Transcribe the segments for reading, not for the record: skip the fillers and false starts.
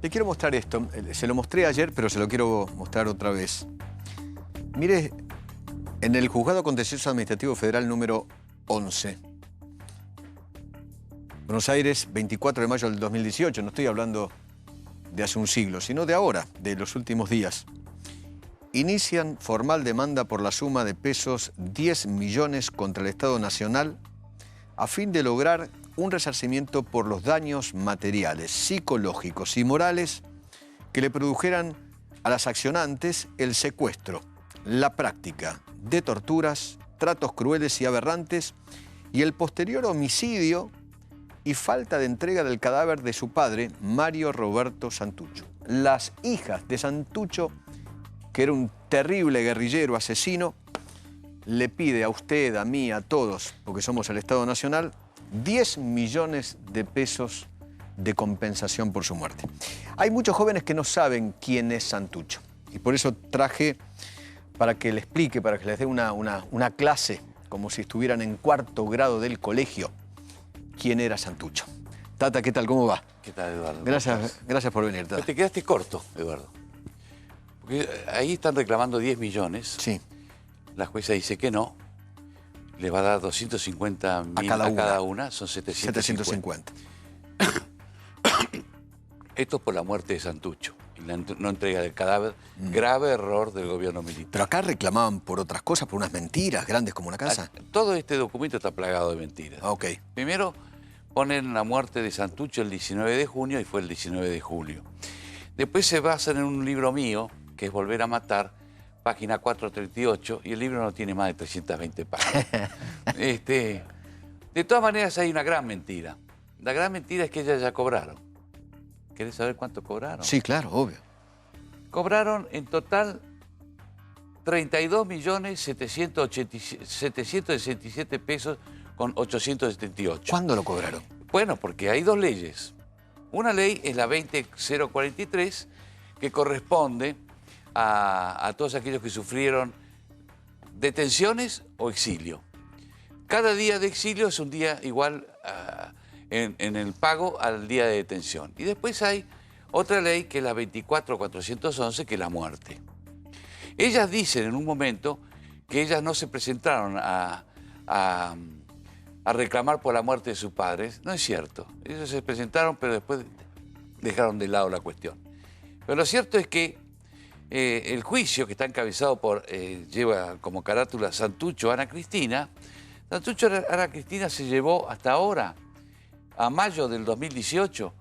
Le quiero mostrar esto. Se lo mostré ayer, pero se lo quiero mostrar otra vez. Mire, en el Juzgado Contencioso Administrativo Federal número 11. Buenos Aires, 24 de mayo del 2018. No estoy hablando de hace un siglo, sino de ahora, de los últimos días. Inician formal demanda por la suma de pesos 10 millones contra el Estado Nacional a fin de lograr un resarcimiento por los daños materiales, psicológicos y morales que le produjeran a las accionantes el secuestro, la práctica de torturas, tratos crueles y aberrantes y el posterior homicidio y falta de entrega del cadáver de su padre, Mario Roberto Santucho. Las hijas de Santucho, que era un terrible guerrillero asesino, le pide a usted, a mí, a todos, porque somos el Estado Nacional, 10 millones de pesos de compensación por su muerte. Hay muchos jóvenes que no saben quién es Santucho y por eso traje para que le explique, para que les dé una clase, como si estuvieran en cuarto grado del colegio, quién era Santucho. Tata, ¿qué tal? ¿Cómo va? ¿Qué tal, Eduardo? Gracias por venir, Tata. Te quedaste corto, Eduardo. Porque ahí están reclamando 10 millones. Sí. La jueza dice que no. Le va a dar 250.000 a cada una. Son 750. Esto es por la muerte de Santucho y la no entrega del cadáver. Grave error del gobierno militar. Pero acá reclamaban por otras cosas, por unas mentiras grandes como una casa. Todo este documento está plagado de mentiras. Ok. Primero ponen la muerte de Santucho el 19 de junio y fue el 19 de julio. Después se basan en un libro mío, que es Volver a Matar, página 438, y el libro no tiene más de 320 páginas. De todas maneras hay una gran mentira. La gran mentira es que ellas ya cobraron. ¿Querés saber cuánto cobraron? Sí, claro, obvio. Cobraron en total 32.767 pesos con 878. ¿Cuándo lo cobraron? Bueno, porque hay dos leyes. Una ley es la 20043, que corresponde a todos aquellos que sufrieron detenciones o exilio. Cada día de exilio es un día igual en el pago al día de detención. Y después hay otra ley que es la 24411, que es la muerte. Ellas dicen en un momento que ellas no se presentaron a reclamar por la muerte de sus padres. No es cierto. Ellos se presentaron, pero después dejaron de lado la cuestión. Pero lo cierto es que el juicio, que está encabezado por, lleva como carátula Santucho Ana Cristina, Santucho Ana Cristina se llevó hasta ahora, a mayo del 2018,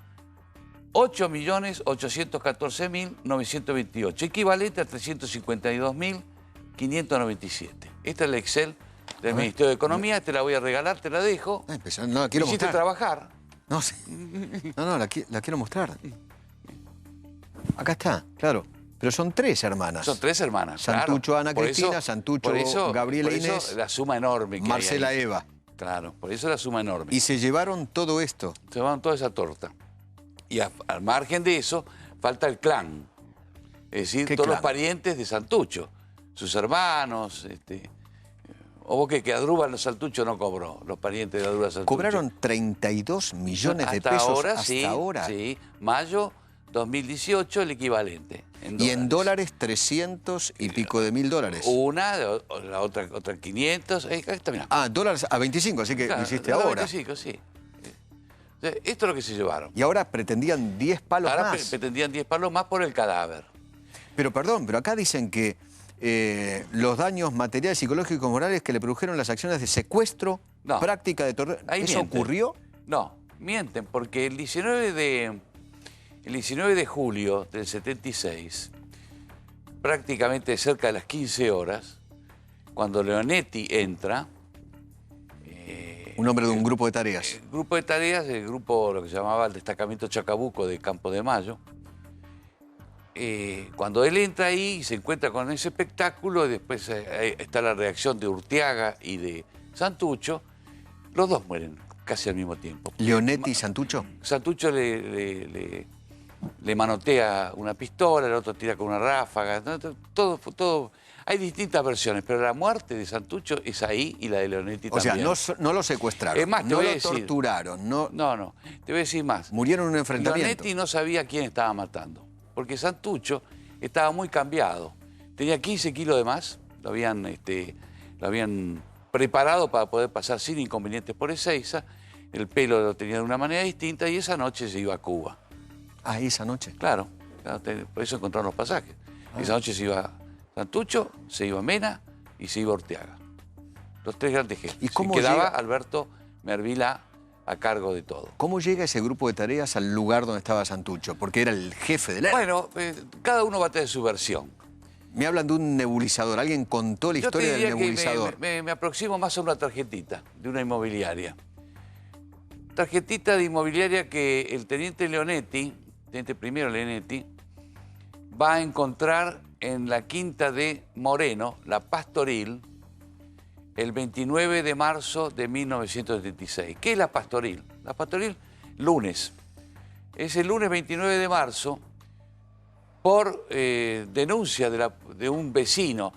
8.814.928, equivalente a 352.597. Esta es la Excel del Ministerio de Economía, te la voy a regalar, te la dejo. No, la quiero Hiciste mostrar. trabajar. No, sí. No, la quiero mostrar. Acá está, claro. Pero son tres hermanas. Son tres hermanas, Santucho, claro. Ana Cristina, Santucho, Gabriela por eso Inés, la suma enorme que Marcela hay ahí. Eva. Claro, por eso la suma enorme. Y se llevaron todo esto. Se llevaron toda esa torta. Y al margen de eso, falta el clan. Es decir, todos los parientes de Santucho. Sus hermanos, o vos que Adrúbal Santucho no cobró, los parientes de Adrúbal Santucho. Cobraron 32 millones de pesos ahora, hasta ahora. Sí, mayo 2018 el equivalente. Y en dólares 300 y pico de mil dólares. Una, la otra 500. Está, mirá. Ah, dólares a 25, así que Claro, lo hiciste a ahora. 25, sí. Esto es lo que se llevaron. Y ahora pretendían 10 palos Ahora más. pretendían 10 palos más por el cadáver. Pero perdón, pero acá dicen que los daños materiales, psicológicos, morales que le produjeron las acciones de secuestro, práctica de tortura. ¿Eso ocurrió? No, mienten, porque el 19 de julio del 76, prácticamente cerca de las 15 horas, cuando Leonetti entra... un hombre de un grupo de tareas. El grupo de tareas, el grupo, lo que se llamaba el destacamento Chacabuco de Campo de Mayo. Cuando él entra ahí y se encuentra con ese espectáculo, después está la reacción de Urteaga y de Santucho, los dos mueren casi al mismo tiempo. ¿Leonetti y Santucho? Santucho le manotea una pistola, el otro tira con una ráfaga, todo Hay distintas versiones, pero la muerte de Santucho es ahí y la de Leonetti también. O sea, no lo secuestraron, Es más, te no voy a lo decir, torturaron, no... No, te voy a decir más. Murieron en un enfrentamiento. Leonetti no sabía quién estaba matando, porque Santucho estaba muy cambiado. Tenía 15 kilos de más, lo habían preparado para poder pasar sin inconvenientes por Ezeiza, el pelo lo tenía de una manera distinta y esa noche se iba a Cuba. Ah, esa noche. Claro, por eso encontraron los pasajes. Esa noche se iba Santucho, se iba Mena y se iba Orteaga. Los tres grandes jefes. ¿Y cómo quedaba llega? Alberto Mervila a cargo de todo. ¿Cómo llega ese grupo de tareas al lugar donde estaba Santucho? Porque era el jefe del ERP. Bueno, cada uno va a tener su versión. Me hablan de un nebulizador. ¿Alguien contó la Yo te historia del diría que nebulizador? me aproximo más a una tarjetita de una inmobiliaria. Tarjetita de inmobiliaria que el teniente Leonetti, teniente primero Leonetti, va a encontrar en la quinta de Moreno, la Pastoril, el 29 de marzo de 1976. ¿Qué es la Pastoril? La Pastoril, lunes. Es el lunes 29 de marzo, por denuncia de un vecino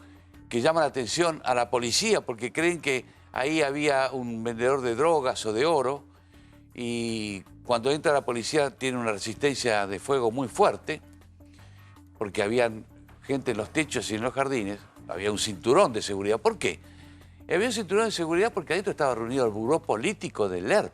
que llama la atención a la policía porque creen que ahí había un vendedor de drogas o de oro y cuando entra la policía tiene una resistencia de fuego muy fuerte porque había gente en los techos y en los jardines, había un cinturón de seguridad. ¿Por qué? Había un cinturón de seguridad porque adentro estaba reunido el buró político del ERP.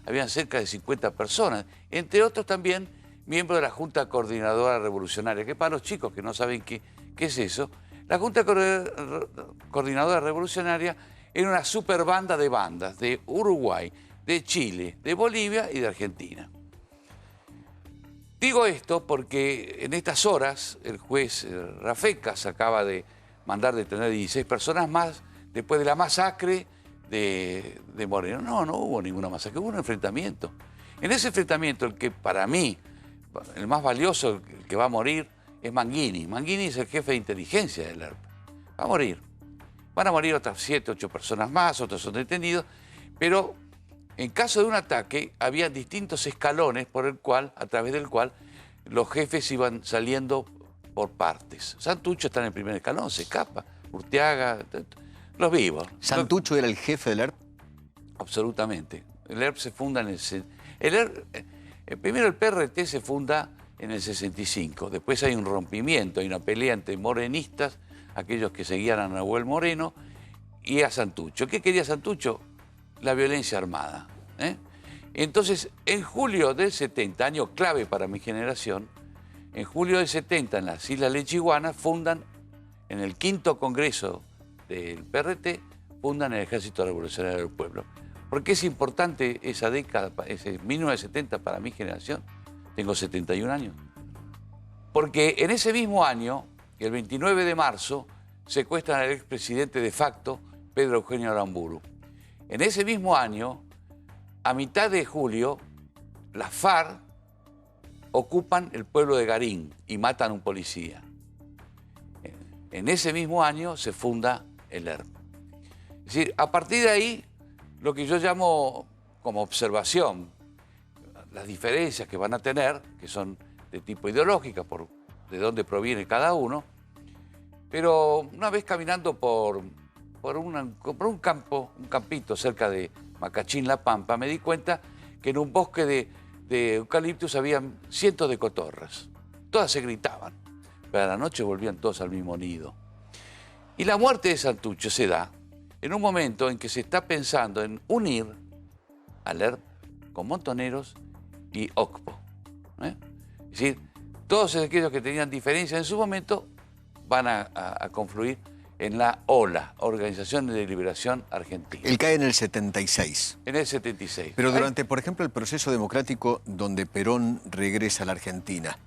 Habían cerca de 50 personas, entre otros también miembros de la Junta Coordinadora Revolucionaria, que para los chicos que no saben qué es eso, la Junta Coordinadora Revolucionaria era una super banda de bandas de Uruguay, de Chile, de Bolivia y de Argentina. Digo esto porque en estas horas el juez Rafecas acaba de mandar detener 16 personas más después de la masacre de Moreno. No hubo ninguna masacre, hubo un enfrentamiento. En ese enfrentamiento, el que para mí, el más valioso, el que va a morir, es Manguini. Manguini es el jefe de inteligencia del ERP. Va a morir. Van a morir otras 7, 8 personas más, otros son detenidos, pero en caso de un ataque había distintos escalones a través del cual los jefes iban saliendo por partes. Santucho está en el primer escalón, se escapa. Urteaga, los vivos. ¿Santucho era el jefe del ERP? Absolutamente. El ERP se funda en primero el PRT se funda en el 65, después hay un rompimiento, hay una pelea entre morenistas, aquellos que seguían a Nahuel Moreno, y a Santucho. ¿Qué quería Santucho? La violencia armada. Entonces, en julio del 70, año clave para mi generación, en julio del 70, en las Islas Lechiguanas, fundan, en el 5º Congreso del PRT, fundan el Ejército Revolucionario del Pueblo. ¿Por qué es importante esa década, ese 1970 para mi generación? Tengo 71 años. Porque en ese mismo año, el 29 de marzo, secuestran al expresidente de facto, Pedro Eugenio Aramburu. En ese mismo año, a mitad de julio, las FARC ocupan el pueblo de Garín y matan a un policía. En ese mismo año se funda el ERP. Es decir, a partir de ahí, lo que yo llamo como observación, las diferencias que van a tener, que son de tipo ideológica, de dónde proviene cada uno, pero una vez caminando por un campito cerca de Macachín, La Pampa, me di cuenta que en un bosque de eucaliptus habían cientos de cotorras. Todas se gritaban, pero a la noche volvían todos al mismo nido. Y la muerte de Santucho se da en un momento en que se está pensando en unir al ERP con Montoneros y OCPO. Es decir, todos aquellos que tenían diferencias en su momento van a confluir en la OLA, Organización de Liberación Argentina. Él cae en el 76. En el 76. Pero durante, por ejemplo, el proceso democrático donde Perón regresa a la Argentina,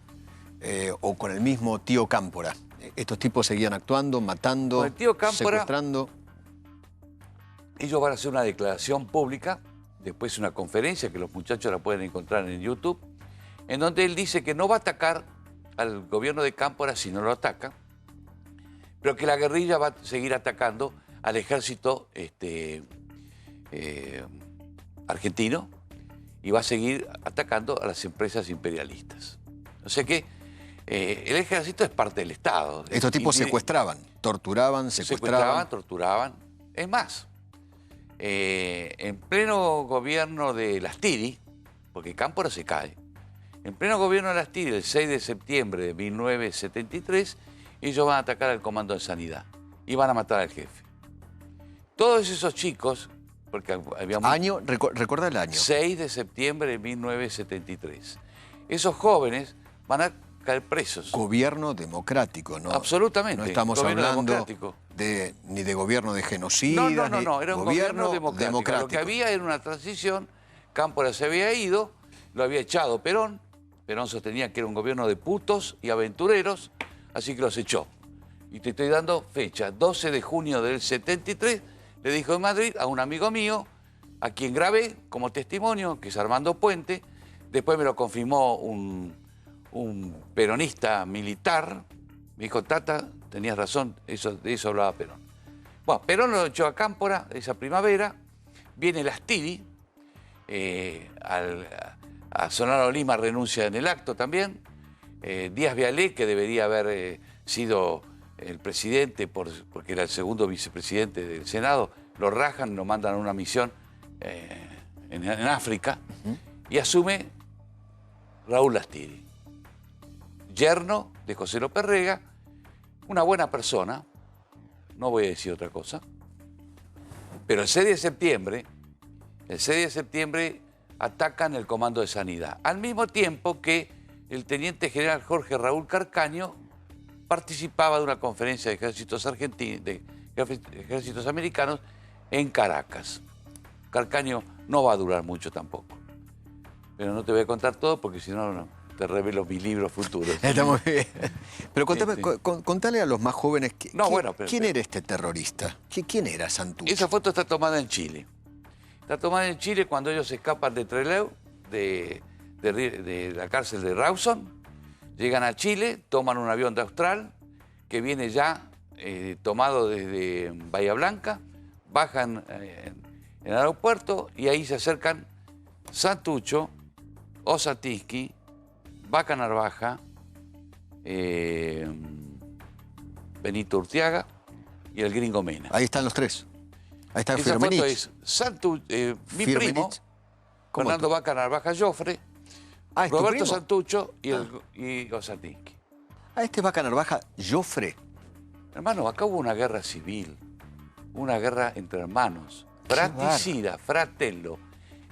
o con el mismo Tío Cámpora, estos tipos seguían actuando, matando, con el Tío Cámpora, secuestrando. Ellos van a hacer una declaración pública, después una conferencia que los muchachos la pueden encontrar en YouTube, en donde él dice que no va a atacar al gobierno de Cámpora si no lo ataca, pero que la guerrilla va a seguir atacando al ejército argentino y va a seguir atacando a las empresas imperialistas. O sea que El ejército es parte del Estado. Estos tipos secuestraban, torturaban, secuestraban. Torturaban. Es más, en pleno gobierno de Lastiri, porque Cámpora se cae, en pleno gobierno de Lastiri, el 6 de septiembre de 1973, ellos van a atacar al Comando de Sanidad y van a matar al jefe. Todos esos chicos, porque había... Año, recuerda el año. 6 de septiembre de 1973. Esos jóvenes van a caer presos. Gobierno democrático, ¿no? Absolutamente. No estamos hablando ni de gobierno de genocida. No, era un gobierno democrático. Lo que había era una transición, Cámpora se había ido, lo había echado Perón. Perón sostenía que era un gobierno de putos y aventureros, así que los echó. Y te estoy dando fecha, 12 de junio del 73, le dijo en Madrid a un amigo mío, a quien grabé como testimonio, que es Armando Puente, después me lo confirmó un peronista militar, me dijo, Tata, tenías razón, de eso hablaba Perón. Bueno, Perón lo echó a Cámpora esa primavera, viene Lastiri, a Solano Lima renuncia en el acto también, Díaz Vialé, que debería haber sido el presidente, porque era el segundo vicepresidente del Senado, lo rajan, lo mandan a una misión en África, y asume Raúl Lastiri, yerno de José López Rega, una buena persona, no voy a decir otra cosa, pero el 6 de septiembre atacan el Comando de Sanidad, al mismo tiempo que el teniente general Jorge Raúl Carcaño participaba de una conferencia de ejércitos americanos en Caracas. Carcaño no va a durar mucho tampoco, pero no te voy a contar todo porque si no te revelo mis libros futuros. Está muy bien. Pero contale a los más jóvenes, ¿quién era este terrorista? ¿Quién era Santucho? Esa foto está tomada en Chile. Está tomada en Chile cuando ellos escapan de Trelew, de la cárcel de Rawson, llegan a Chile, toman un avión de Austral, que viene ya tomado desde Bahía Blanca, bajan en el aeropuerto y ahí se acercan Santucho, Osatinsky, Vaca Narvaja, Benito Urtiaga y el Gringo Mena. Ahí están los tres. Ahí está Esa Firmenich. foto es mi primo, Fernando Vaca Narvaja Joffre, Roberto Santucho y Osatinsky. Este Vaca Narvaja Joffre. Hermano, acá hubo una guerra civil, una guerra entre hermanos, fratricida, fratello.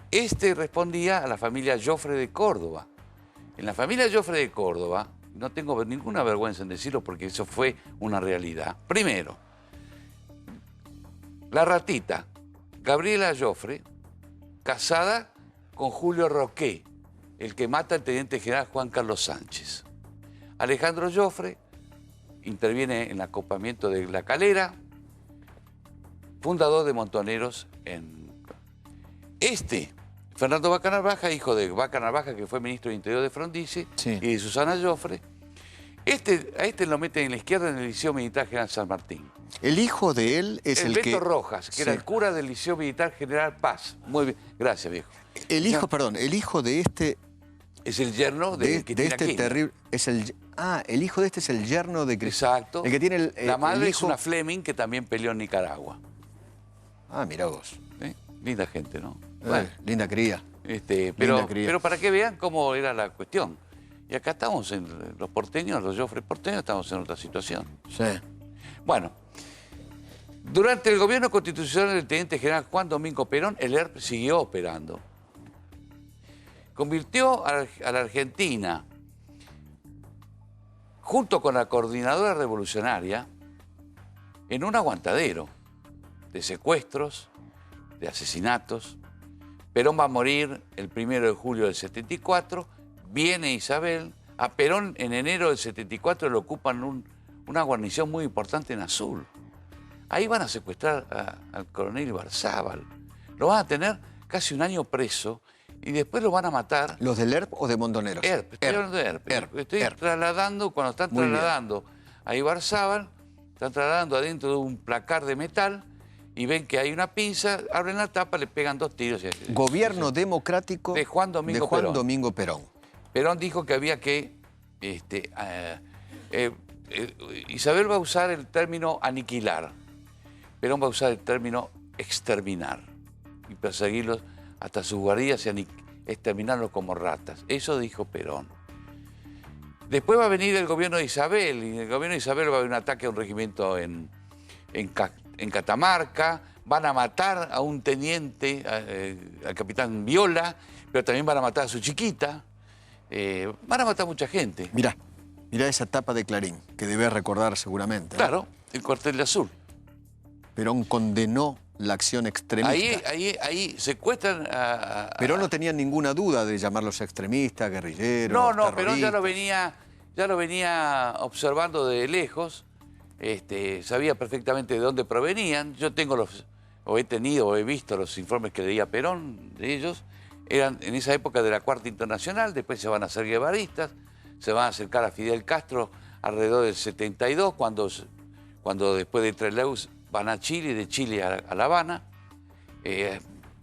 Este respondía a la familia Joffre de Córdoba. En la familia Joffre de Córdoba, no tengo ninguna vergüenza en decirlo porque eso fue una realidad. Primero, la ratita, Gabriela Joffre, casada con Julio Roqué, el que mata al teniente general Juan Carlos Sánchez. Alejandro Joffre interviene en el acoplamiento de La Calera, fundador de Montoneros Fernando Vaca Narvaja, hijo de Vaca Narvaja, que fue ministro de Interior de Frondizi, y de Susana Joffre. A este lo meten en la izquierda en el Liceo Militar General San Martín. El hijo de él es el que... Beto Rojas, que era el cura del Liceo Militar General Paz. Muy bien, gracias, viejo. El hijo de este... Es el yerno de este terrible... el hijo de este es el yerno de Cristina. Exacto. El que tiene la madre es una Fleming que también peleó en Nicaragua. Ah, mirá vos. Linda gente, ¿no? Bueno, linda cría. Pero para que vean cómo era la cuestión. Y acá estamos los porteños, los Joffre porteños, estamos en otra situación. Sí. Bueno, durante el gobierno constitucional del teniente general Juan Domingo Perón, el ERP siguió operando. Convirtió a la Argentina, junto con la coordinadora revolucionaria, en un aguantadero de secuestros, de asesinatos. Perón va a morir el 1 de julio del 74, viene Isabel, a Perón en enero del 74 le ocupan una guarnición muy importante en Azul. Ahí van a secuestrar al coronel Barzábal. Lo van a tener casi un año preso y después lo van a matar. ¿Los del ERP o de Montoneros? ERP, estoy hablando de ERP. Estoy trasladando, cuando están trasladando a Ibarzábal, están trasladando adentro de un placar de metal y ven que hay una pinza, abren la tapa, le pegan 2 tiros. Gobierno democrático de Juan Domingo Perón. Perón dijo que había que Isabel va a usar el término aniquilar, Perón va a usar el término exterminar y perseguirlos hasta sus guaridas y exterminarlos como ratas. Eso dijo Perón. Después va a venir el gobierno de Isabel, y en el gobierno de Isabel va a haber un ataque a un regimiento en Catamarca, van a matar a un teniente, al capitán Viola, pero también van a matar a su chiquita, van a matar a mucha gente. Mirá esa tapa de Clarín, que debes recordar seguramente. Claro, el cuartel de Azul. Perón condenó la acción extremista. Ahí secuestran a... Perón no tenía ninguna duda de llamarlos extremistas, guerrilleros, No, Perón ya lo venía observando de lejos, sabía perfectamente de dónde provenían. Yo tengo he tenido o he visto los informes que leía Perón de ellos. Eran en esa época de la Cuarta Internacional, después se van a hacer guevaristas, se van a acercar a Fidel Castro alrededor del 72, cuando después de Trelew van a Chile y de Chile a La Habana.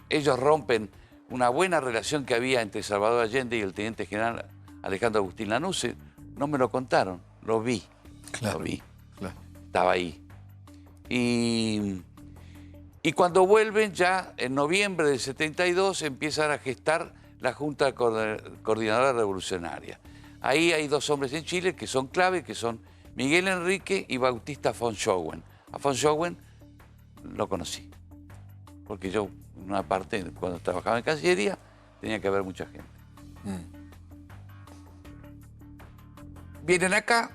Ellos rompen una buena relación que había entre Salvador Allende y el teniente general Alejandro Agustín Lanusse. No me lo contaron, lo vi. Claro, lo vi. Claro. Estaba ahí. Y cuando vuelven ya, en noviembre del 72, empiezan a gestar la Junta Coordinadora Revolucionaria. Ahí hay dos hombres en Chile que son clave, que son Miguel Enrique y Bautista von Schoen. A von Schoen lo conocí, porque yo, en una parte, cuando trabajaba en Cancillería, tenía que haber mucha gente. Vienen acá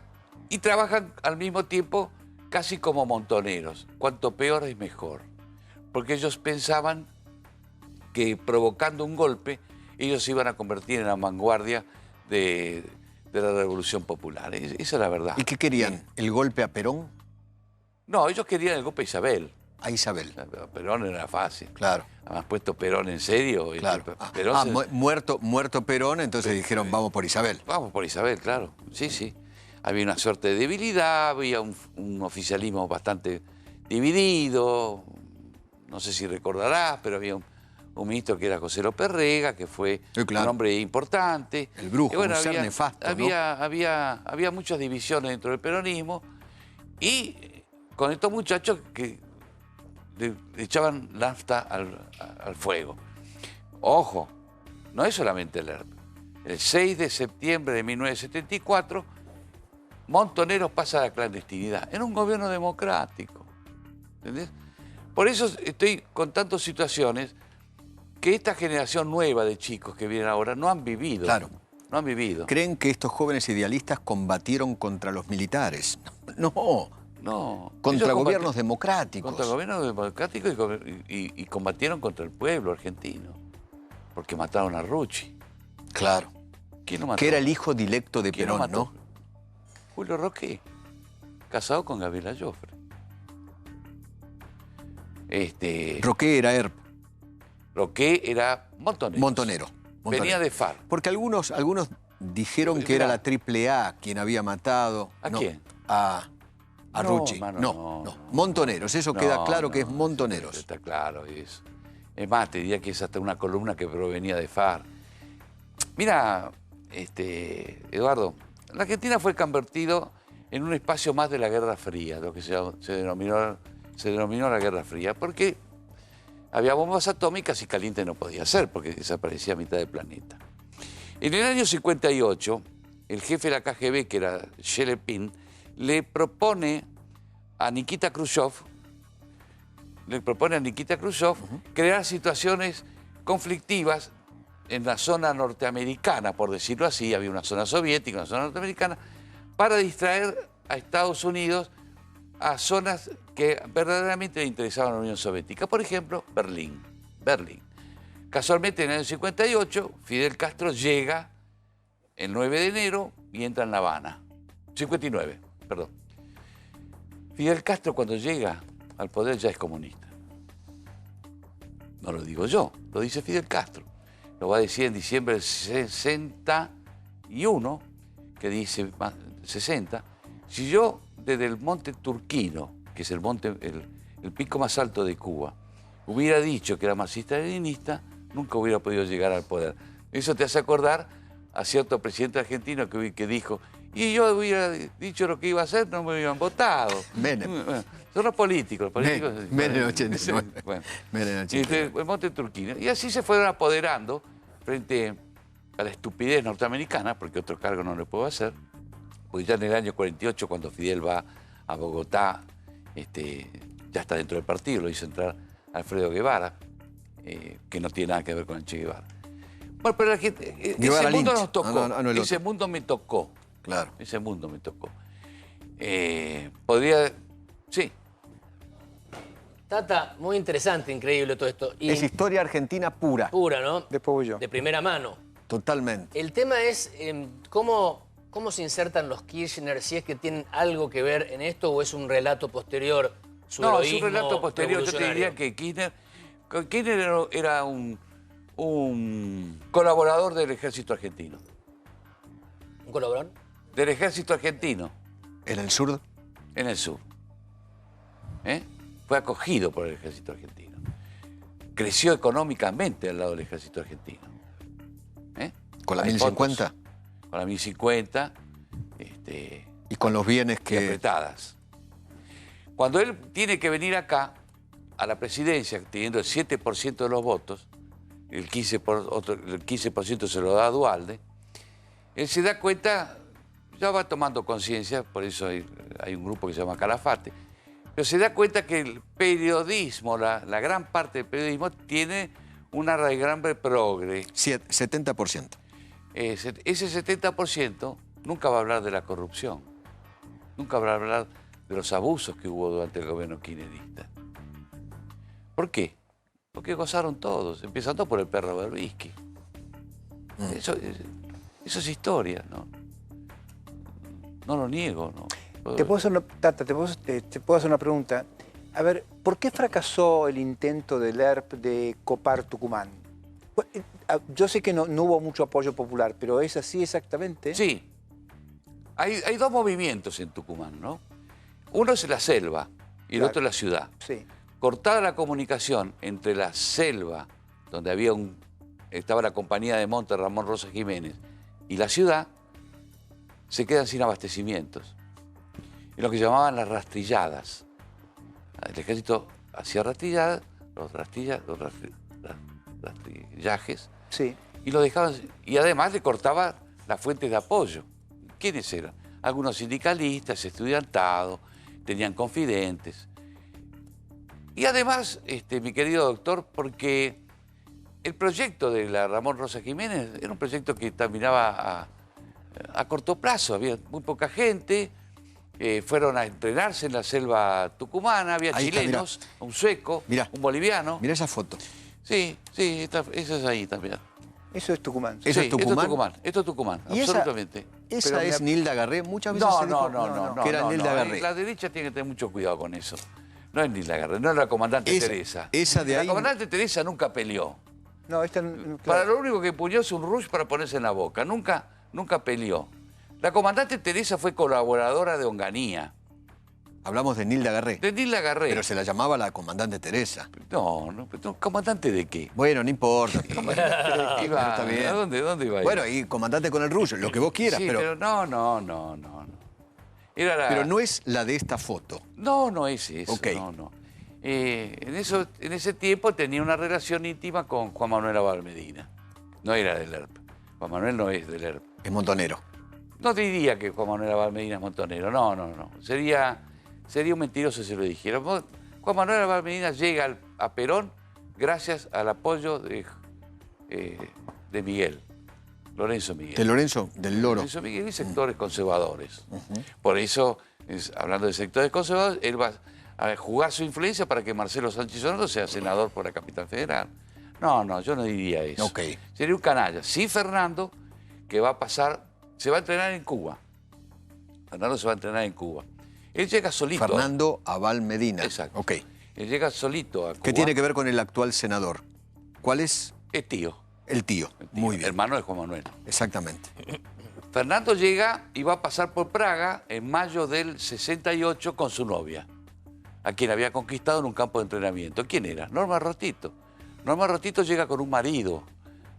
y trabajan al mismo tiempo casi como montoneros. Cuanto peor es mejor. Porque ellos pensaban que provocando un golpe, ellos se iban a convertir en la vanguardia de la Revolución Popular. Esa es la verdad. ¿Y qué querían? Sí. ¿El golpe a Perón? No, ellos querían el golpe a Isabel. A Isabel. Perón era fácil. Claro. Además, puesto Perón en serio. Claro. Perón muerto Perón, entonces dijeron, vamos por Isabel. Vamos por Isabel, claro. Sí, sí. Había una suerte de debilidad, había un oficialismo bastante dividido. No sé si recordarás, pero había un ministro que era José López Rega, que fue un hombre importante. El brujo, un ser nefasto, había muchas divisiones dentro del peronismo y con estos muchachos que le echaban nafta al fuego. Ojo, no es solamente el ERP. El 6 de septiembre de 1974, Montoneros pasa a la clandestinidad en un gobierno democrático. ¿Entendés? Por eso estoy contando situaciones que esta generación nueva de chicos que vienen ahora no han vivido. Claro. No han vivido. ¿Creen que estos jóvenes idealistas combatieron contra los militares? No. No. Contra gobiernos democráticos. Contra gobiernos democráticos y combatieron contra el pueblo argentino. Porque mataron a Rucci. Claro. ¿Quién lo mató? Que era el hijo directo de Perón, ¿no? Julio Roqué, casado con Gabriela Joffre. Roqué era ERP. Roqué era Montonero. Venía de FARC. Porque algunos dijeron que era la AAA quien había matado. ¿A quién? A Rucci. No. Montoneros, eso queda claro que es Montoneros. Está claro eso. Es más, te diría que es hasta una columna que provenía de FARC. Mira, Eduardo, la Argentina fue convertido en un espacio más de la Guerra Fría, lo que se denominó la Guerra Fría, porque había bombas atómicas y caliente no podía ser, porque desaparecía a mitad del planeta. En el año 58, el jefe de la KGB, que era Shelepin, le propone a Nikita Khrushchev crear situaciones conflictivas en la zona norteamericana, por decirlo así, había una zona soviética, una zona norteamericana, para distraer a Estados Unidos a zonas que verdaderamente le interesaban a la Unión Soviética. Por ejemplo, Berlín. Casualmente, en el año 58, Fidel Castro llega el 9 de enero y entra en La Habana. 59, perdón. Fidel Castro, cuando llega al poder, ya es comunista. No lo digo yo, lo dice Fidel Castro. Lo va a decir en diciembre del 61, que dice 60, si yo desde el monte Turquino, que es el pico más alto de Cuba, hubiera dicho que era marxista-leninista, nunca hubiera podido llegar al poder. Eso te hace acordar a cierto presidente argentino que dijo, y yo hubiera dicho lo que iba a hacer, no me hubieran votado. Menem. Bueno, son los políticos. Menem 89. Bueno, Menem y 89. el Monte Turquino. Y así se fueron apoderando frente a la estupidez norteamericana, porque otro cargo no le puedo hacer, porque ya en el año 48, cuando Fidel va a Bogotá, ya está dentro del partido, lo hizo entrar Alfredo Guevara, que no tiene nada que ver con el Che Guevara. Bueno, pero la gente, Guevara ese mundo Lynch. nos tocó, No, el ese otro. mundo me tocó. Claro. Ese mundo me tocó. Podría... Sí. Tata, muy interesante, increíble todo esto. Y Es historia argentina pura. pura, ¿no? Después voy yo. De primera mano. Totalmente. El tema es cómo se insertan los Kirchner, si es que tienen algo que ver en esto o es un relato posterior. No, es un relato posterior. Yo te diría que Kirchner era un colaborador del ejército argentino. ¿Un colaborador? Del ejército argentino, ¿En el sur? en el sur. Fue acogido por el ejército argentino. Creció económicamente al lado del ejército argentino. ¿Con la Hay 1050? fotos con la 1050. Y con los bienes Y que... apretadas. Cuando él tiene que venir acá, a la presidencia, teniendo el 7% de los votos, el 15% se lo da a Duhalde, él se da cuenta, ya va tomando conciencia, por eso hay un grupo que se llama Calafate, pero se da cuenta que el periodismo, la gran parte del periodismo, tiene una raigambre progre. 70%. Ese 70% nunca va a hablar de la corrupción, nunca va a hablar de los abusos que hubo durante el gobierno kirchnerista. ¿Por qué? Porque gozaron todos, empezando por el perro Berbisky. Eso es historia, ¿no? No lo niego, ¿no? Te puedo hacer Tata, te puedo hacer una pregunta. A ver, ¿por qué fracasó el intento del ERP de copar Tucumán? Yo sé que no hubo mucho apoyo popular, pero ¿es así exactamente? Sí. Hay dos movimientos en Tucumán, ¿no? Uno es la selva y el Claro. otro es la ciudad. Sí. Cortada la comunicación entre la selva, donde estaba la compañía de monte Ramón Rosa Jiménez, y la ciudad, se quedan sin abastecimientos. Y lo que llamaban las rastrilladas. El ejército hacía rastrilladas, los rastrillajes, Sí. y lo dejaban, y además le cortaba las fuentes de apoyo. ¿Quiénes eran? Algunos sindicalistas, estudiantados, tenían confidentes. Y además, mi querido doctor, porque el proyecto de la Ramón Rosa Jiménez era un proyecto que terminaba a corto plazo, había muy poca gente, fueron a entrenarse en la selva tucumana, había Ahí está, chilenos, un sueco, Mirá. un boliviano. Mira esa foto. Sí, eso es ahí también. Eso es Tucumán. ¿Eso es Tucumán? Esto es Tucumán, ¿Y absolutamente. Esa Pero es Nilda Garré. Muchas veces No, se dijo no, que era Nilda Garré. La derecha tiene que tener mucho cuidado con eso. No es Nilda Garré, no es la comandante Teresa. Esa de ahí... La comandante Teresa nunca peleó. No, esta... Para lo único que puñó es un rush para ponerse en la boca. Nunca peleó. La comandante Teresa fue colaboradora de Onganía, Hablamos de Nilda Garré. de Nilda Garré. Pero se la llamaba la comandante Teresa. No, ¿comandante de qué? Bueno, no importa. Iba- está bien. ¿A dónde iba a ir? Bueno, y comandante con el Rullo, lo que vos quieras, sí, pero no. Era pero no es la de esta foto. No es eso. Ok. No. En ese tiempo tenía una relación íntima con Juan Manuel Abal Medina. No era del ERP. Juan Manuel no es del ERP. Es montonero. No diría que Juan Manuel Abal Medina es montonero. No. Sería un mentiroso si lo dijera. Juan Manuel Abal Medina llega a Perón gracias al apoyo de Miguel. Lorenzo Miguel. De Lorenzo del Loro. Lorenzo Miguel y sectores conservadores. Por eso, hablando de sectores conservadores, él va a jugar su influencia para que Marcelo Sánchez Orlando sea senador por la capital federal. No, yo no diría eso. Ok. Sería un canalla. Sí, Fernando, que va a pasar, se va a entrenar en Cuba. Fernando se va a entrenar en Cuba. Él llega solito. Fernando Abal Medina. Exacto. Ok. Él llega solito a Cuba. ¿Qué tiene que ver con el actual senador? ¿Cuál es? Es tío. El tío. Muy bien. Hermano de Juan Manuel. Exactamente. Fernando llega y va a pasar por Praga en mayo del 68 con su novia, a quien había conquistado en un campo de entrenamiento. ¿Quién era? Norma Rotito. Norma Rotito llega con un marido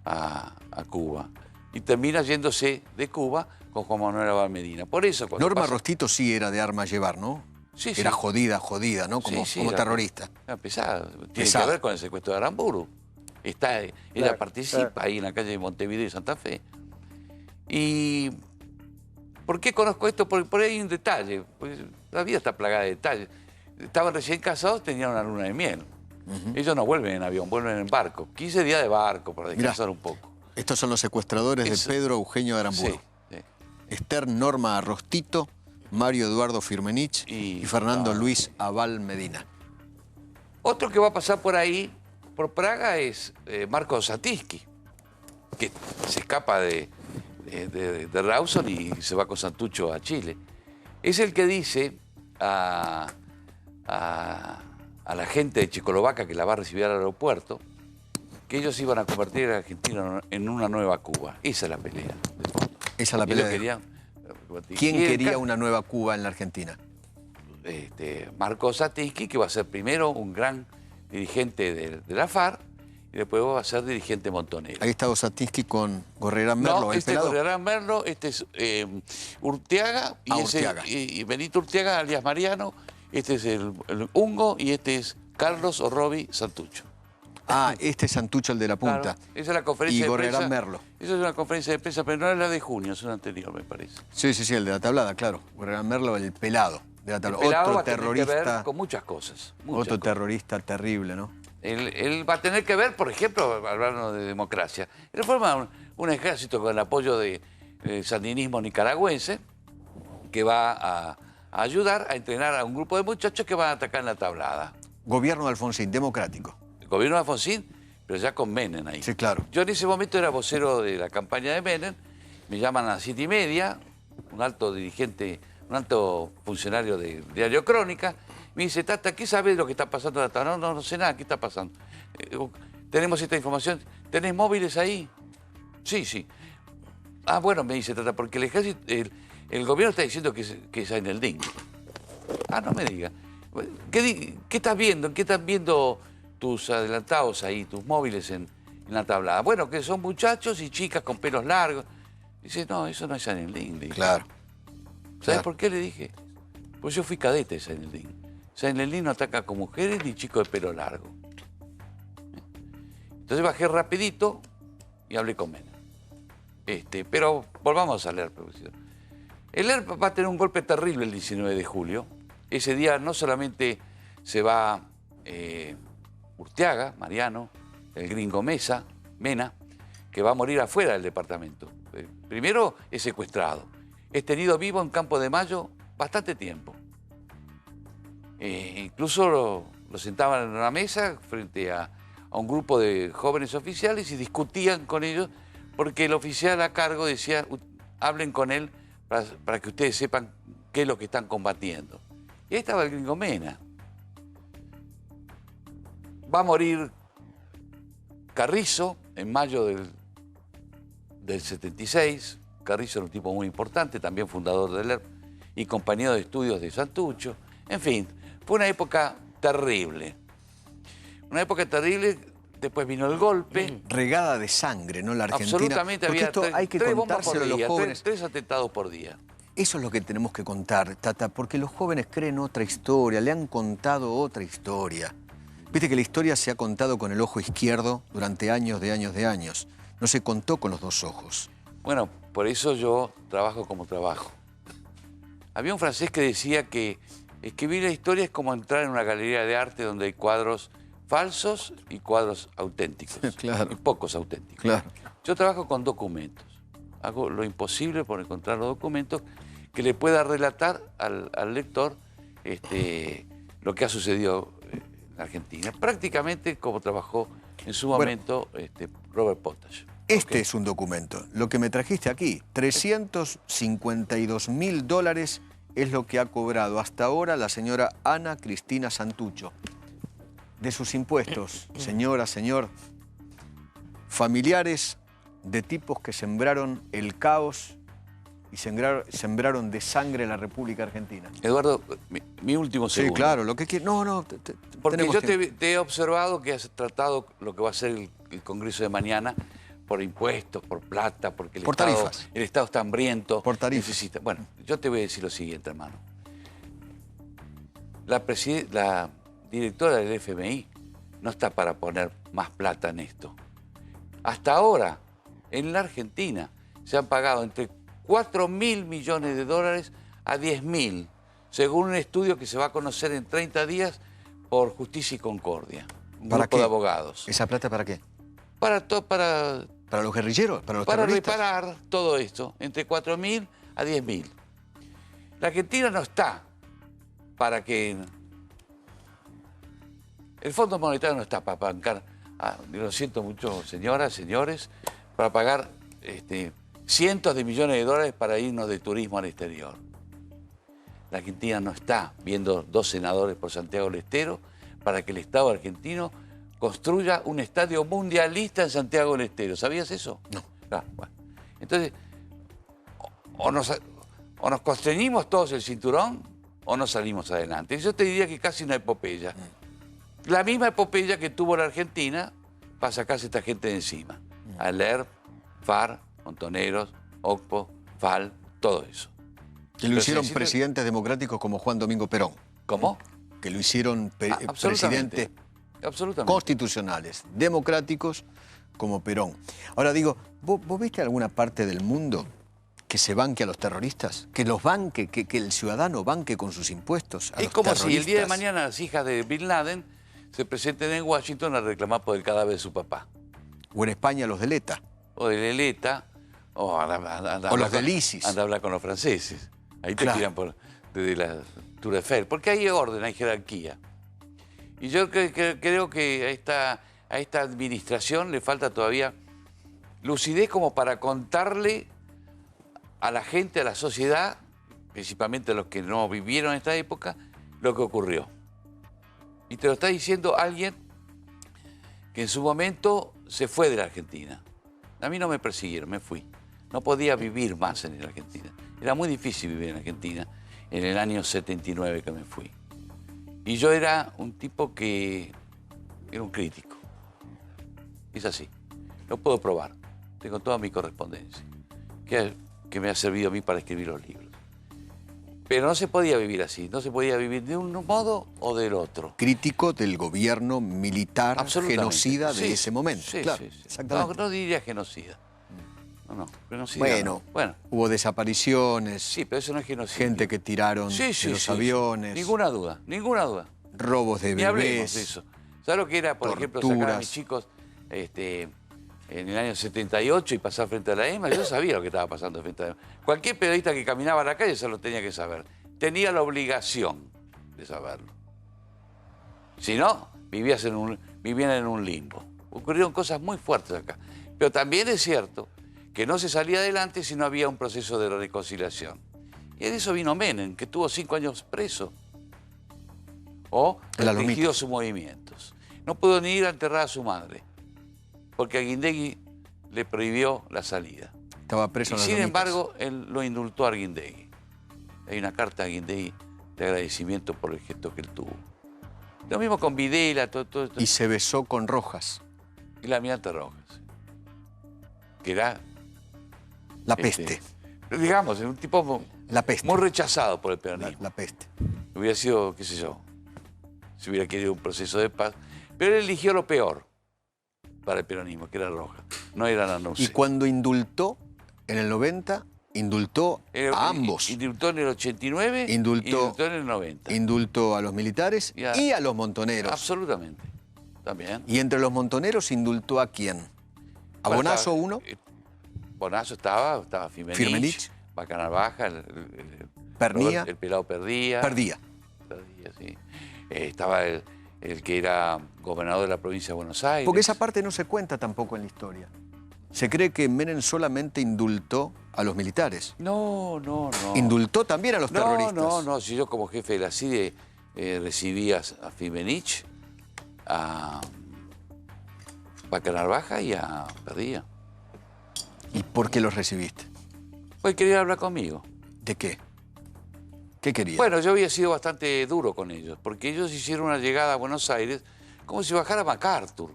a Cuba. y termina yéndose de Cuba con Juan Manuel Abad Medina. Por eso cuando Norma pasa- Rostito sí era de armas llevar, ¿no? Sí, Era sí. jodida, ¿no? Como, Sí, como era- terrorista. Era pesada. Tiene Pesada. que ver con el secuestro de Aramburu. Ella Claro, participa claro. ahí en la calle de Montevideo y Santa Fe. ¿Y por qué conozco esto? Porque por ahí hay un detalle. Pues la vida está plagada de detalles. Estaban recién casados, tenían una luna de miel. Ellos no vuelven en avión, vuelven en barco. 15 días de barco para descansar un poco. Estos son los secuestradores Es- de Pedro Eugenio de Aramburu. Sí, sí. Esther Norma Rostito, Mario Eduardo Firmenich y Fernando Luis Abal Medina. Otro que va a pasar por ahí, por Praga, es Marco Satinsky, que se escapa de Rawson y se va con Santucho a Chile. Es el que dice a la gente de Checoslovaquia que la va a recibir al aeropuerto que ellos iban a convertir a Argentina en una nueva Cuba. Esa es la pelea, de fondo. Esa es la Ellos pelea. querían- ¿Quién y el quería ca- una nueva Cuba en la Argentina? Marco Satinsky, que va a ser primero un gran dirigente de la FARC y después va a ser dirigente montonero. Ahí está Osatinsky con Gorrerán Merlo, No, el este es pelado. Gorriarán Merlo, este es Urteaga, y, Urteaga. y Benito Urteaga, alias Mariano, este es el Ungo y este es Carlos Orrobi Santucho. Ah, este es Santucho, el de la punta. Claro, esa es la conferencia Y de Gorriarán prensa. Merlo. Esa es una conferencia de prensa, pero no es la de junio, es una anterior, me parece. Sí, el de la tablada, claro. Gorriarán Merlo, el pelado de la El tablada. pelado Otro va a tener que ver terrorista. con muchas cosas. Otro terrorista terrible, ¿no? Él va a tener que ver, por ejemplo, hablando de democracia, él forma un ejército con el apoyo del sandinismo nicaragüense que va a ayudar a entrenar a un grupo de muchachos que van a atacar en la tablada. Gobierno de Alfonsín, democrático. El gobierno de Alfonsín, pero ya con Menem ahí. Sí, claro. Yo en ese momento era vocero de la campaña de Menem, me llaman a las 7:30, un alto dirigente, un alto funcionario de Diario Crónica, me dice, Tata, ¿qué sabes de lo que está pasando en la tabla? No sé nada, ¿qué está pasando? Tenemos esta información, ¿tenés móviles ahí? Sí. Ah, bueno, me dice Tata, porque el ejército, el gobierno está diciendo que es en el DIN. Ah, no me diga. ¿Qué estás viendo? ¿Qué están viendo tus adelantados ahí, tus móviles en la tablada? Bueno, que son muchachos y chicas con pelos largos. Dice, no, eso no es San Eldín. Le dije. Claro. ¿Sabes claro. por qué le dije? Pues yo fui cadete de San Eldín. San Eldín no ataca con mujeres ni chicos de pelo largo. Entonces bajé rapidito y hablé con Menem. Pero volvamos al ERP. El ERP va a tener un golpe terrible el 19 de julio. Ese día no solamente se va Urteaga, Mariano, el gringo Mena, que va a morir afuera del departamento. Primero es secuestrado. Es tenido vivo en Campo de Mayo bastante tiempo. Incluso lo sentaban en una mesa frente a un grupo de jóvenes oficiales y discutían con ellos porque el oficial a cargo decía, hablen con él para que ustedes sepan qué es lo que están combatiendo. Y ahí estaba el gringo Mena. Va a morir Carrizo en mayo del 76. Carrizo era un tipo muy importante, también fundador del ERP y compañero de estudios de Santucho. En fin, fue una época terrible. Una época terrible, después vino el golpe. Regada de sangre, ¿no? La Argentina. Absolutamente, Porque había esto hay que tres bombas contárselo por a los día, jóvenes. tres atentados por día. Eso es lo que tenemos que contar, Tata, porque los jóvenes creen otra historia, le han contado otra historia. Viste que la historia se ha contado con el ojo izquierdo durante años de años. No se contó con los dos ojos. Bueno, por eso yo trabajo como trabajo. Había un francés que decía que escribir la historia es como entrar en una galería de arte donde hay cuadros falsos y cuadros auténticos. Claro. Y pocos auténticos. Claro. Yo trabajo con documentos. Hago lo imposible por encontrar los documentos que le pueda relatar al lector lo que ha sucedido en Argentina. Prácticamente como trabajó en su momento Robert Potage. Este es un documento. Lo que me trajiste aquí, $352.000 es lo que ha cobrado hasta ahora la señora Ana Cristina Santucho. De sus impuestos, señora, señor, familiares de tipos que sembraron el caos y sembraron de sangre la República Argentina. Eduardo, mi último segundo. Sí, claro, lo que quiere. No, Porque tenemos yo tiempo. te he observado que has tratado lo que va a ser el Congreso de mañana por impuestos, por plata, porque Por tarifas. El Estado está hambriento. Por tarifas. Necesita. Bueno, yo te voy a decir lo siguiente, hermano. La directora del FMI no está para poner más plata en esto. Hasta ahora, en la Argentina, se han pagado entre 4.000 millones de dólares a 10.000, según un estudio que se va a conocer en 30 días por Justicia y Concordia, un grupo de abogados. ¿Esa plata para qué? Para ¿Para los guerrilleros? ¿Para los terroristas? reparar todo esto, entre 4.000 a 10.000. La Argentina no está para que... El Fondo Monetario no está para bancar, lo siento mucho, señoras, señores, para pagar cientos de millones de dólares para irnos de turismo al exterior. La Argentina no está viendo 2 senadores por Santiago del Estero para que el Estado argentino construya un estadio mundialista en Santiago del Estero. ¿Sabías eso? No. Ah, bueno. Entonces, o nos constreñimos todos el cinturón o no salimos adelante. Yo te diría que casi una epopeya. La misma epopeya que tuvo la Argentina para sacarse esta gente de encima. ALERP, FARC, Montoneros, OCPO, FAL, todo eso. Que lo hicieron presidentes democráticos como Juan Domingo Perón. ¿Cómo? Que lo hicieron presidentes Absolutamente. constitucionales, democráticos como Perón. Ahora digo, ¿vos viste alguna parte del mundo que se banque a los terroristas? Que los banque, que el ciudadano banque con sus impuestos a Es los como terroristas. si el día de mañana las hijas de Bin Laden se presenten en Washington a reclamar por el cadáver de su papá. O en España los del ETA. O del ETA, o los del ISIS. Anda a hablar con los franceses. Ahí te Claro. tiran desde la Tour Eiffel. Porque hay orden, hay jerarquía. Y yo creo que a esta administración le falta todavía lucidez como para contarle a la gente, a la sociedad, principalmente a los que no vivieron esta época, lo que ocurrió. Y te lo está diciendo alguien que en su momento se fue de la Argentina. A mí no me persiguieron, me fui. No podía vivir más en la Argentina. Era muy difícil vivir en Argentina en el año 79 que me fui. Y yo era un tipo que era un crítico. Es así. Lo puedo probar. Tengo toda mi correspondencia, que me ha servido a mí para escribir los libros. Pero no se podía vivir así. No se podía vivir de un modo o del otro. Crítico del gobierno militar genocida de ese momento. Sí, claro, sí, sí. exactamente. No diría genocida. No, genocida. Bueno, hubo desapariciones, sí, pero eso no es genocidio. gente que tiraron de los aviones, Ninguna duda, ninguna duda. robos de Ni hablemos de bebés. eso. ¿Sabes lo que era, por ejemplo, sacar a torturas. mis chicos en el año 78 y pasar frente a la EMA? Yo sabía lo que estaba pasando frente a la EMA. Cualquier periodista que caminaba a la calle se lo tenía que saber. Tenía la obligación de saberlo. Si no, vivían en un limbo. Ocurrieron cosas muy fuertes acá. Pero también es cierto que no se salía adelante si no había un proceso de reconciliación. Y en eso vino Menem, que tuvo 5 años preso. O restringido sus movimientos. No pudo ni ir a enterrar a su madre, porque a Guindegui le prohibió la salida. Estaba preso Y en las sin Lomitas. embargo, él lo indultó a Guindegui. Hay una carta a Guindegui de agradecimiento por el gesto que él tuvo. Lo mismo con Videla, todo esto. Y se besó con Rojas. Y la Almirante Rojas, que era... La peste. Digamos, un tipo La peste. muy rechazado por el peronismo. La peste. Hubiera sido, qué sé yo, si hubiera querido un proceso de paz. Pero él eligió lo peor para el peronismo, que era Rojas. No era la Y cuando indultó, en el 90, indultó a ambos. Indultó en el 89, Indultó en el 90. Indultó a los militares y a los montoneros. Absolutamente. También. Y entre los montoneros indultó a quién. ¿A Bueno, Bonazo uno? Bonazo estaba Firmenich, Bacanal Baja, Pernía. el pelado Perdía. Perdía. Sí. Estaba el que era gobernador de la provincia de Buenos Aires. Porque esa parte no se cuenta tampoco en la historia. Se cree que Menem solamente indultó a los militares. No. Indultó también a los terroristas. No. Si yo como jefe de la CIDE recibí a Firmenich, a Bacanal Baja y a Perdía. ¿Y por qué los recibiste? Pues quería hablar conmigo. ¿De qué? ¿Qué quería? Bueno, yo había sido bastante duro con ellos, porque ellos hicieron una llegada a Buenos Aires como si bajara MacArthur.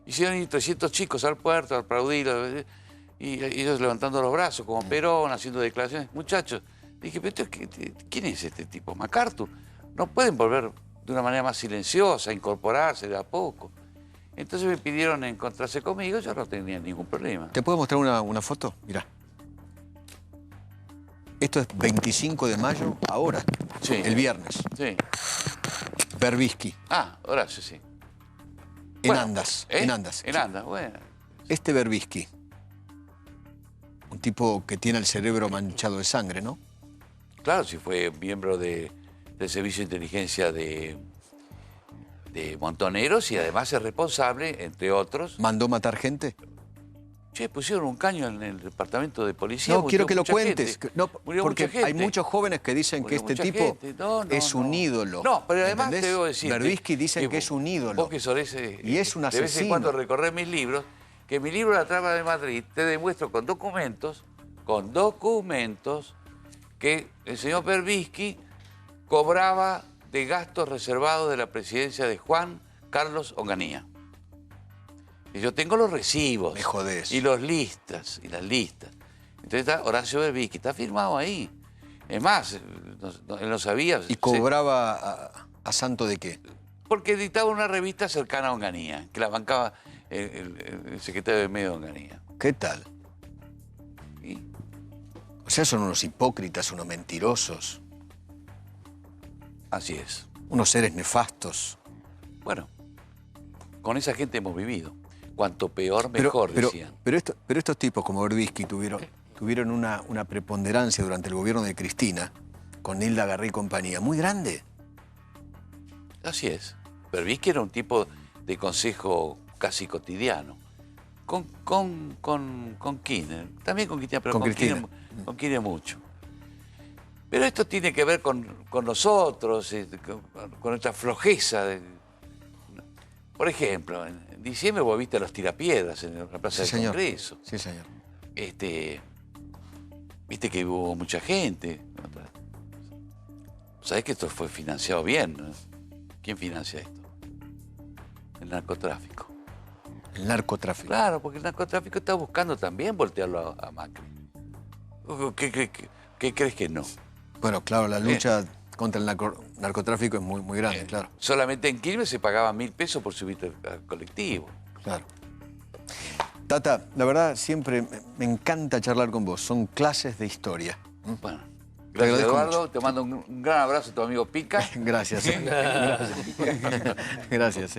Hicieron ir 300 chicos al puerto, a aplaudir, y ellos levantando los brazos, como Perón, haciendo declaraciones. Muchachos, dije, pero ¿quién es este tipo? MacArthur. No pueden volver de una manera más silenciosa, incorporarse de a poco. Entonces me pidieron encontrarse conmigo, yo no tenía ningún problema. ¿Te puedo mostrar una foto? Mirá. Esto es 25 de mayo, ahora, Sí. el viernes. Sí. Berbisky, Ah, Horacio, sí. en Bueno, Andas, ¿eh? en Andas. En Andas, bueno. Este Berbisky, un tipo que tiene el cerebro manchado de sangre, ¿no? Claro, si fue miembro del Servicio de Inteligencia de Montoneros y además es responsable, entre otros. ¿Mandó matar gente? Che, pusieron un caño en el departamento de policía. No, murió quiero que lo mucha cuentes. gente. No, Murió porque mucha gente. hay muchos jóvenes que dicen que Murió este mucha tipo gente. No, es un ídolo. No, pero además ¿entendés? te debo decir. Berbisky dicen que es un ídolo. Vos que solés, Y es un de vez en asesino. cuando recorrer mis libros, que mi libro La Trama de Madrid te demuestro con documentos, que el señor Berbisky cobraba de gastos reservados de la presidencia de Juan Carlos Onganía. Y yo tengo los recibos. Me jodés. Y las listas. Entonces está Horacio Berbisky, está firmado ahí. Es más, él no sabía. ¿Y cobraba a santo de qué? Porque editaba una revista cercana a Onganía, que la bancaba el secretario de Medio de Onganía. ¿Qué tal? Y O sea, son unos hipócritas, unos mentirosos, así es. unos seres nefastos. Bueno, con esa gente hemos vivido. Cuanto peor, mejor, decían. Pero estos tipos como Berbisky tuvieron una preponderancia durante el gobierno de Cristina, con Nilda Garrí y compañía, muy grande. Así es. Berbisky era un tipo de consejo casi cotidiano. Con Kirchner. También con Cristina, pero Con con Cristina. Kirchner mucho. Pero esto tiene que ver con nosotros, con nuestra flojeza. Por ejemplo, en diciembre vos viste a los tirapiedras en la Plaza del señor. Congreso. Sí, señor. Viste que hubo mucha gente. Sabés que esto fue financiado bien, ¿no? ¿Quién financia esto? El narcotráfico. El narcotráfico. Claro, porque el narcotráfico está buscando también voltearlo a Macri. ¿Qué crees que no? Bueno, claro, la lucha contra el narcotráfico es muy grande, claro. Solamente en Quilmes se pagaba 1.000 pesos por subirte al colectivo. Claro. Tata, la verdad siempre me encanta charlar con vos. Son clases de historia. Bueno, Te gracias agradezco Eduardo. mucho. Te mando un gran abrazo a tu amigo Pica. Gracias. Gracias.